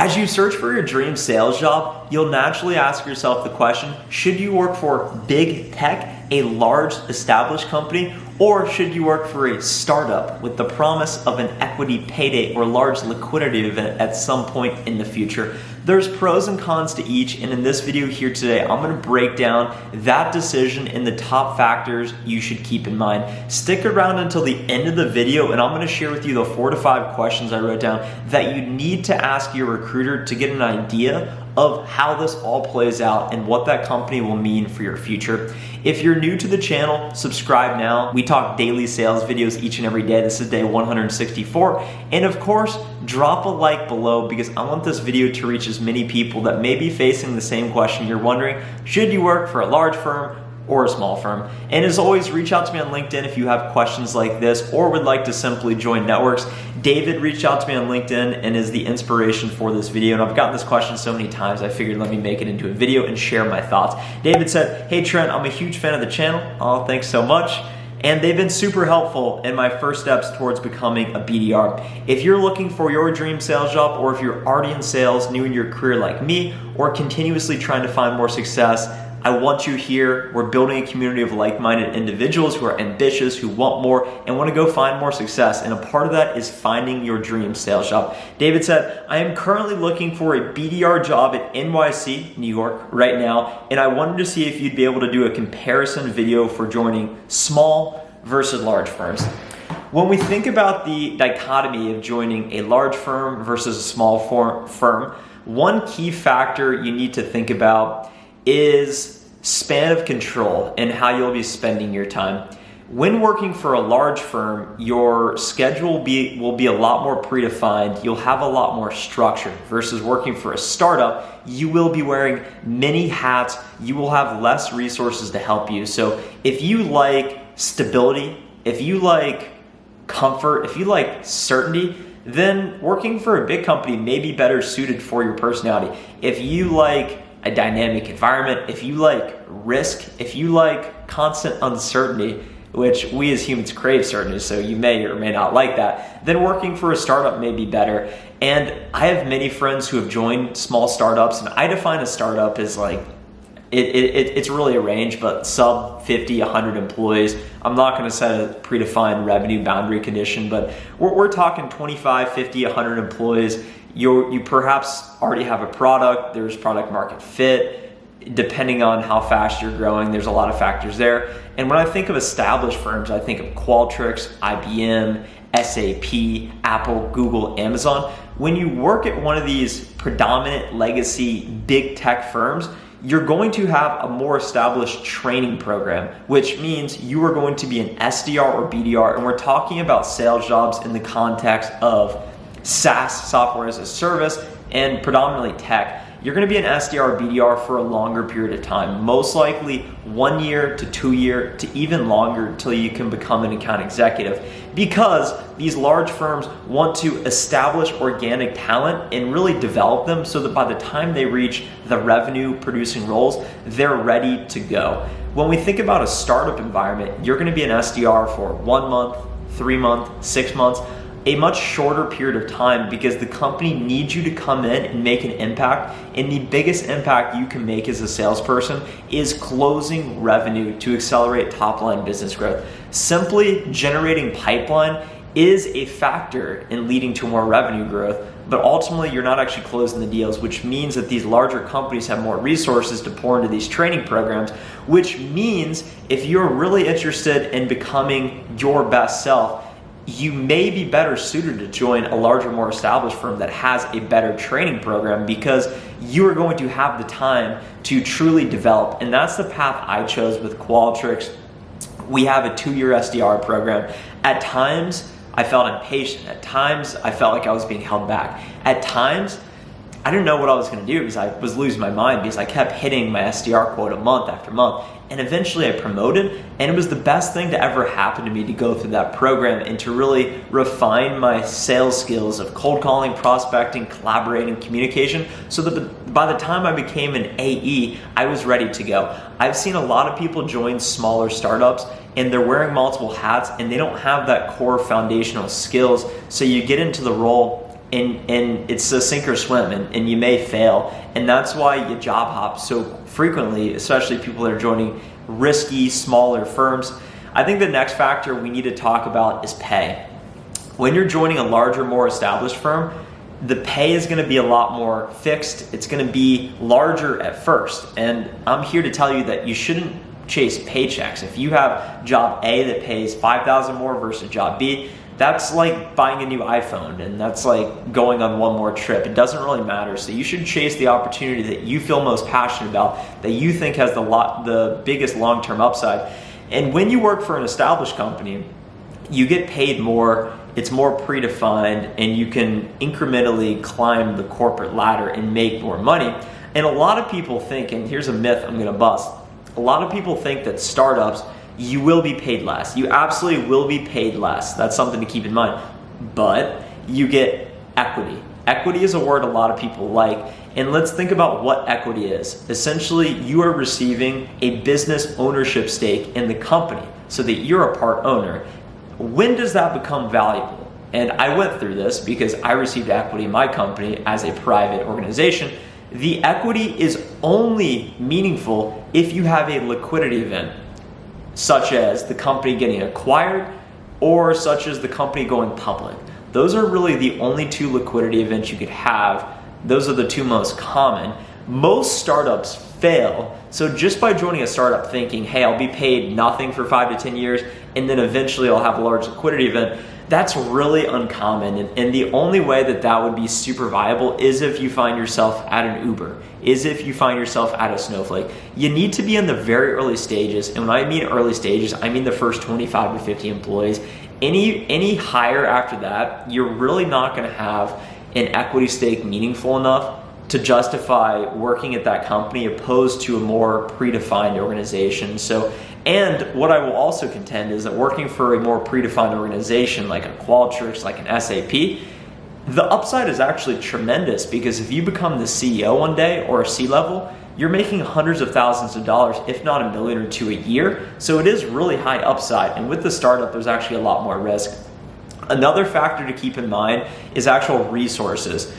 As you search for your dream sales job, you'll naturally ask yourself the question, should you work for big tech, a large established company, or should you work for a startup with the promise of an equity payday or large liquidity event at some point in the future? There's pros and cons to each, and in this video here today, I'm gonna break down that decision and the top factors you should keep in mind. Stick around until the end of the video, and I'm gonna share with you the 4 to 5 questions I wrote down that you need to ask your recruiter to get an idea of how this all plays out and what that company will mean for your future. If you're new to the channel, subscribe now. We talk daily sales videos each and every day. This is day 164. And of course, drop a like below because I want this video to reach as many people that may be facing the same question you're wondering. Should you work for a large firm or a small firm? And as always, reach out to me on LinkedIn if you have questions like this or would like to simply join networks. David reached out to me on LinkedIn and is the inspiration for this video. And I've gotten this question so many times, I figured let me make it into a video and share my thoughts. David said, "Hey Trent, I'm a huge fan of the channel." Oh, thanks so much. And they've been super helpful in my first steps towards becoming a BDR. If you're looking for your dream sales job, or if you're already in sales, new in your career like me, or continuously trying to find more success, I want you here. We're building a community of like-minded individuals who are ambitious, who want more, and want to go find more success. And a part of that is finding your dream sales job. David said, "I am currently looking for a BDR job at NYC, New York, right now, and I wanted to see if you'd be able to do a comparison video for joining small versus large firms." When we think about the dichotomy of joining a large firm versus a small firm, one key factor you need to think about is span of control and how you'll be spending your time. When working for a large firm, your schedule will be a lot more predefined. You'll have a lot more structure versus working for a startup. You will be wearing many hats. You will have less resources to help you. So if you like stability, if you like comfort, if you like certainty, then working for a big company may be better suited for your personality. If you like a dynamic environment, if you like risk, if you like constant uncertainty, which we as humans crave certainty, so you may or may not like that, then working for a startup may be better. And I have many friends who have joined small startups, and I define a startup as like, it's really a range, but sub 50, 100 employees. I'm not gonna set a predefined revenue boundary condition, but we're talking 25, 50, 100 employees. You perhaps already have a product, there's product market fit, depending on how fast you're growing, there's a lot of factors there. And when I think of established firms, I think of Qualtrics, IBM, SAP, Apple, Google, Amazon. When you work at one of these predominant legacy big tech firms, you're going to have a more established training program, which means you are going to be an SDR or BDR. And we're talking about sales jobs in the context of SaaS, software as a service, and predominantly tech. You're gonna be an SDR or BDR for a longer period of time, most likely 1 year to 2 years to even longer until you can become an account executive, because these large firms want to establish organic talent and really develop them so that by the time they reach the revenue producing roles, they're ready to go. When we think about a startup environment, you're gonna be an SDR for 1 month, 3 months, 6 months, a much shorter period of time, because the company needs you to come in and make an impact. And the biggest impact you can make as a salesperson is closing revenue to accelerate top line business growth. Simply generating pipeline is a factor in leading to more revenue growth, but ultimately you're not actually closing the deals, which means that these larger companies have more resources to pour into these training programs, which means if you're really interested in becoming your best self, you may be better suited to join a larger, more established firm that has a better training program, because you are going to have the time to truly develop. And that's the path I chose with Qualtrics. We have a 2-year SDR program. At times, I felt impatient. At times, I felt like I was being held back. At times, I didn't know what I was gonna do because I was losing my mind, because I kept hitting my SDR quota month after month. And eventually I promoted, and it was the best thing to ever happen to me to go through that program and to really refine my sales skills of cold calling, prospecting, collaborating, communication, so that by the time I became an AE, I was ready to go. I've seen a lot of people join smaller startups and they're wearing multiple hats and they don't have that core foundational skills. So you get into the role and it's a sink or swim, and you may fail. And that's why you job hop so frequently, especially people that are joining risky, smaller firms. I think the next factor we need to talk about is pay. When you're joining a larger, more established firm, the pay is going to be a lot more fixed. It's going to be larger at first. And I'm here to tell you that you shouldn't chase paychecks. If you have job A that pays $5,000 more versus job B, that's like buying a new iPhone, and that's like going on one more trip. It doesn't really matter. So you should chase the opportunity that you feel most passionate about, that you think has the biggest long-term upside. And when you work for an established company, you get paid more, it's more predefined, and you can incrementally climb the corporate ladder and make more money. And a lot of people think, and here's a myth I'm gonna bust, a lot of people think that startups, you will be paid less. You absolutely will be paid less. That's something to keep in mind. But you get equity. Equity is a word a lot of people like, and let's think about what equity is. Essentially, you are receiving a business ownership stake in the company so that you're a part owner. When does that become valuable? And I went through this because I received equity in my company as a private organization. The equity is only meaningful if you have a liquidity event, such as the company getting acquired or such as the company going public. Those are really the only two liquidity events you could have. Those are the two most common. Most startups fail. So just by joining a startup thinking, hey, I'll be paid nothing for 5 to 10 years and then eventually I'll have a large liquidity event, that's really uncommon. And the only way that that would be super viable is if you find yourself at an Uber, is if you find yourself at a Snowflake. You need to be in the very early stages. And when I mean early stages, I mean the first 25 to 50 employees. Any higher after that, you're really not gonna have an equity stake meaningful enough to justify working at that company opposed to a more predefined organization. So, and what I will also contend is that working for a more predefined organization like a Qualtrics, like an SAP, the upside is actually tremendous, because if you become the CEO one day or a C-level, you're making hundreds of thousands of dollars, if not $1 million or $2 million a year. So it is really high upside. And with the startup, there's actually a lot more risk. Another factor to keep in mind is actual resources.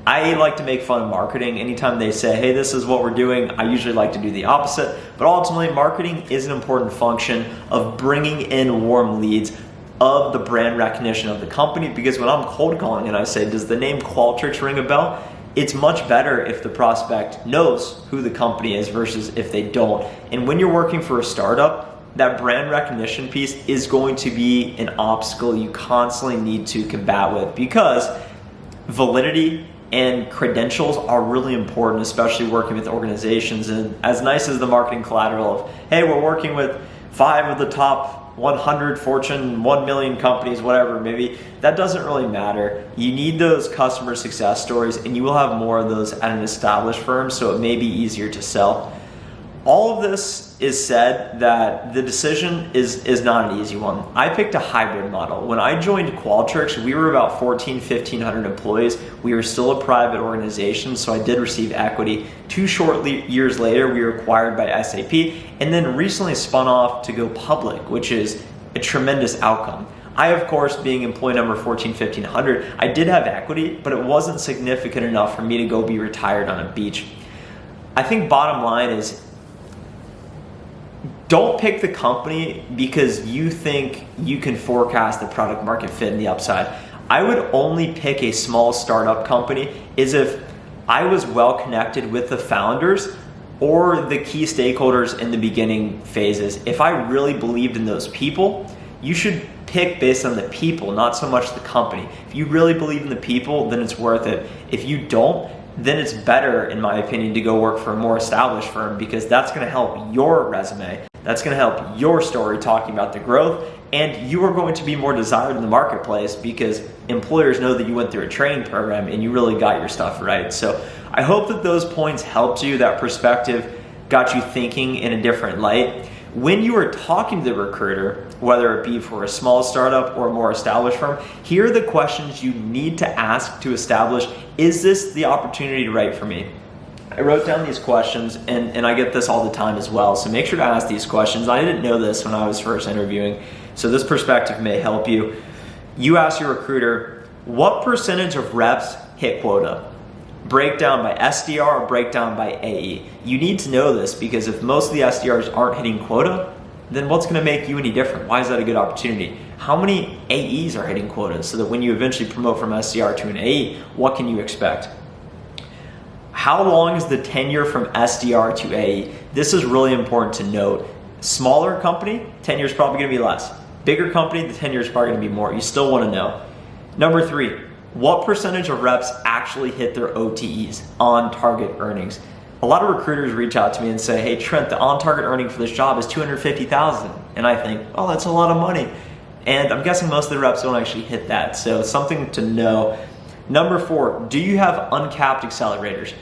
I like to make fun of marketing. Anytime they say, hey, this is what we're doing, I usually like to do the opposite. But ultimately, marketing is an important function of bringing in warm leads, of the brand recognition of the company. Because when I'm cold calling and I say, does the name Qualtrics ring a bell? It's much better if the prospect knows who the company is versus if they don't. And when you're working for a startup, that brand recognition piece is going to be an obstacle you constantly need to combat with, because validity and credentials are really important, especially working with organizations. And as nice as the marketing collateral of, hey, we're working with 5 of the top 100 Fortune 1 million companies, whatever, maybe, that doesn't really matter. You need those customer success stories, and you will have more of those at an established firm, so it may be easier to sell. All of this is said that the decision is not an easy one. I picked a hybrid model. When I joined Qualtrics, we were about 1,500 employees. We were still a private organization, so I did receive equity. 2 short years later, we were acquired by SAP, and then recently spun off to go public, which is a tremendous outcome. I, of course, being employee number 1,500, I did have equity, but it wasn't significant enough for me to go be retired on a beach. I think bottom line is, don't pick the company because you think you can forecast the product market fit and the upside. I would only pick a small startup company is if I was well connected with the founders or the key stakeholders in the beginning phases. If I really believed in those people, you should pick based on the people, not so much the company. If you really believe in the people, then it's worth it. If you don't, then it's better, in my opinion, to go work for a more established firm, because that's going to help your resume. That's going to help your story talking about the growth, and you are going to be more desired in the marketplace because employers know that you went through a training program and you really got your stuff right. So I hope that those points helped you, that perspective got you thinking in a different light. When you are talking to the recruiter, whether it be for a small startup or a more established firm, here are the questions you need to ask to establish, is this the opportunity right for me? I wrote down these questions, and I get this all the time as well, so make sure to ask these questions. I didn't know this when I was first interviewing, so this perspective may help you. You ask your recruiter, What percentage of reps hit quota? Breakdown by SDR or breakdown by AE? You need to know this because if most of the SDRs aren't hitting quota, then what's going to make you any different? Why is that a good opportunity? How many AEs are hitting quotas so that when you eventually promote from SDR to an AE, what can you expect? How long is the tenure from SDR to AE? This is really important to note. Smaller company, tenure is probably going to be less. Bigger company, the tenure is probably going to be more. You still want to know. Number 3, what percentage of reps actually hit their OTEs, on target earnings? A lot of recruiters reach out to me and say, hey Trent, the on target earning for this job is $250,000. And I think, oh, that's a lot of money. And I'm guessing most of the reps don't actually hit that. So something to know. Number 4, do you have uncapped accelerators?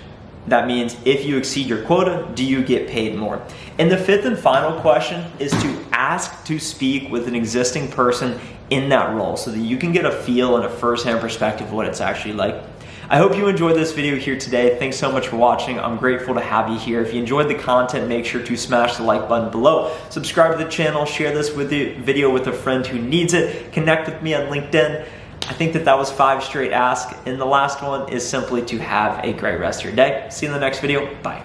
That means if you exceed your quota, do you get paid more? And the 5th and final question is to ask to speak with an existing person in that role so that you can get a feel and a first-hand perspective of what it's actually like. I hope you enjoyed this video here today. Thanks so much for watching. I'm grateful to have you here. If you enjoyed the content, make sure to smash the like button below. Subscribe to the channel, share this video with a friend who needs it. Connect with me on LinkedIn. I think that was 5 straight asks. And the last one is simply to have a great rest of your day. See you in the next video. Bye.